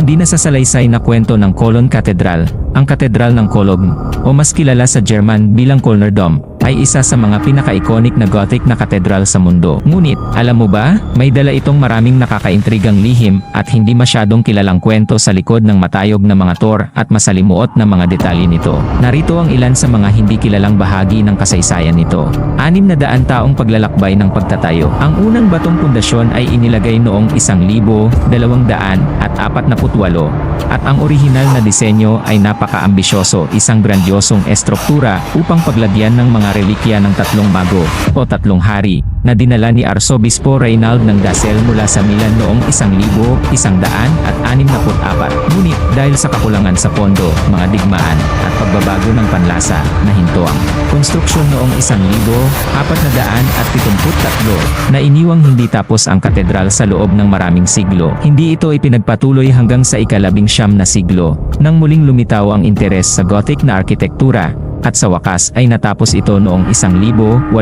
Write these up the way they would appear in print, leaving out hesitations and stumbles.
Ang di nasasalaysay na kwento ng Cologne Cathedral, ang Katedral ng Cologne, o mas kilala sa German bilang Kölner Dom, ay isa sa mga pinaka-iconic na Gothic na katedral sa mundo. Ngunit, alam mo ba, may dala itong maraming nakakaintrigang lihim at hindi masyadong kilalang kwento sa likod ng matayog na mga tor at masalimuot na mga detalye nito. Narito ang ilan sa mga hindi kilalang bahagi ng kasaysayan nito. 600 taong paglalakbay ng pagtatayo. Ang unang batong pundasyon ay inilagay noong 1248 at ang orihinal na disenyo ay napaka-ambisyoso, isang grandiosong estruktura upang paglagyan ng mga relikya ng tatlong mago o tatlong hari na dinala ni Arsobispo Reynald ng Dassel mula sa Milan noong 1164. Ngunit dahil sa kakulangan sa pondo, mga digmaan at pagbabago ng panlasa, nahinto ang konstruksyon noong 1473 na iniwang hindi tapos ang katedral sa loob ng maraming siglo. Hindi ito ipinagpatuloy hanggang sa ika-19 na siglo nang muling lumitaw ang interes sa Gothic na arkitektura. At sa wakas ay natapos ito noong 1880,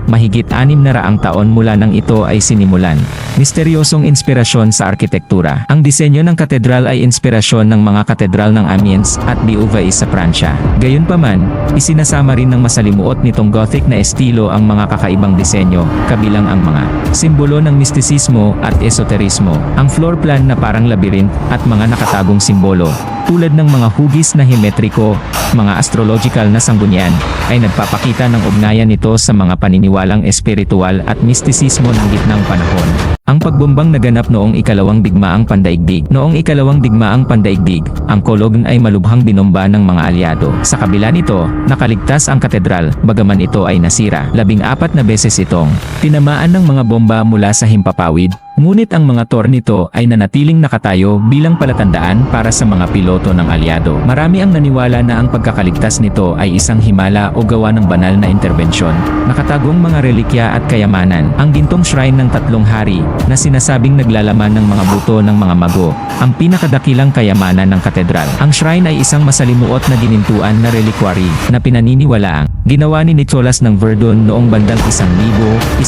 mahigit 600 taon mula nang ito ay sinimulan. Misteryosong inspirasyon sa arkitektura. Ang disenyo ng katedral ay inspirasyon ng mga katedral ng Amiens at Beauvais sa Pransya. Gayunpaman, isinasama rin ng masalimuot nitong Gothic na estilo ang mga kakaibang disenyo, kabilang ang mga simbolo ng mistisismo at esoterismo, ang floor plan na parang labyrinth at mga nakatagong simbolo, tulad ng mga hugis na hemetriko, mga astrological na sanggunian, ay nagpapakita ng ugnayan nito sa mga paniniwalang espiritual at mistisismo ng gitnang panahon. Ang pagbombang naganap noong ikalawang digmaang pandaigdig. Noong ikalawang digmaang pandaigdig, ang Cologne ay malubhang binomba ng mga alyado. Sa kabila nito, nakaligtas ang katedral, bagaman ito ay nasira. 14 na beses itong tinamaan ng mga bomba mula sa himpapawid. Ngunit ang mga tor nito ay nanatiling nakatayo bilang palatandaan para sa mga piloto ng alyado. Marami ang naniwala na ang pagkakaligtas nito ay isang himala o gawa ng banal na interbensyon. Nakatagong mga relikya at kayamanan. Ang gintong shrine ng tatlong hari, na sinasabing naglalaman ng mga buto ng mga mago, ang pinakadakilang kayamanan ng katedral. Ang shrine ay isang masalimuot na ginintuan na reliquary na pinaniniwalaang ginawa ni Nicholas ng Verdun noong bandang 1100.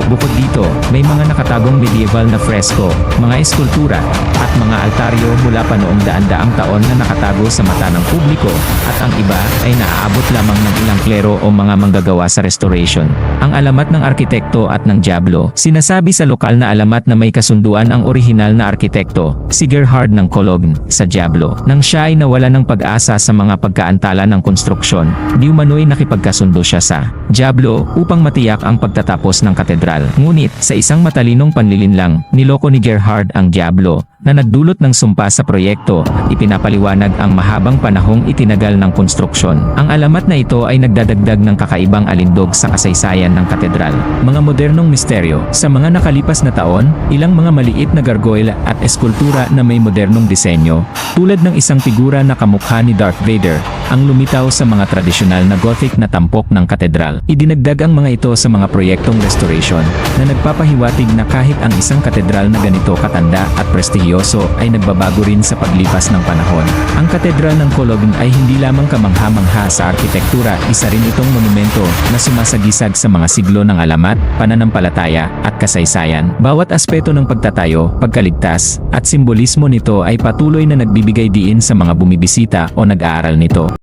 Bukod dito, may mga nakatagong medieval na fresko, mga eskultura, at mga altaryo mula pa noong daan-daang taon na nakatago sa mata ng publiko, at ang iba ay naaabot lamang ng ilang klero o mga manggagawa sa restoration. Ang alamat ng arkitekto at ng Diablo. Sinasabi sa lokal na alamat na may kasunduan ang orihinal na arkitekto, si Gerhard ng Cologne, sa Diablo. Nang siya ay nawala ng pag-asa sa mga pagkaantala ng konstruksyon, di umano'y nakipagkasundo siya sa Diablo upang matiyak ang pagtatapos ng katedral. Ngunit, sa isang matalinong panlilinlang, niloko ni Gerhard ang Diablo, na nagdulot ng sumpa sa proyekto at ipinapaliwanag ang mahabang panahong itinagal ng konstruksyon. Ang alamat na ito ay nagdadagdag ng kakaibang alindog sa kasaysayan ng katedral. Mga modernong misteryo. Sa mga nakalipas na taon, ilang mga maliit na gargoyle at eskultura na may modernong disenyo, tulad ng isang figura na kamukha ni Darth Vader, ang lumitaw sa mga tradisyonal na Gothic na tampok ng katedral. Idinagdag ang mga ito sa mga proyektong restoration na nagpapahiwatig na kahit ang isang katedral na ganito katanda at prestigyoso ay nagbabago rin sa paglipas ng panahon. Ang Katedral ng Cologne ay hindi lamang kamangha-mangha sa arkitektura, isa rin itong monumento na sumasagisag sa mga siglo ng alamat, pananampalataya, at kasaysayan. Bawat aspeto ng pagtatayo, pagkaligtas, at simbolismo nito ay patuloy na nagbibigay diin sa mga bumibisita o nag-aaral nito.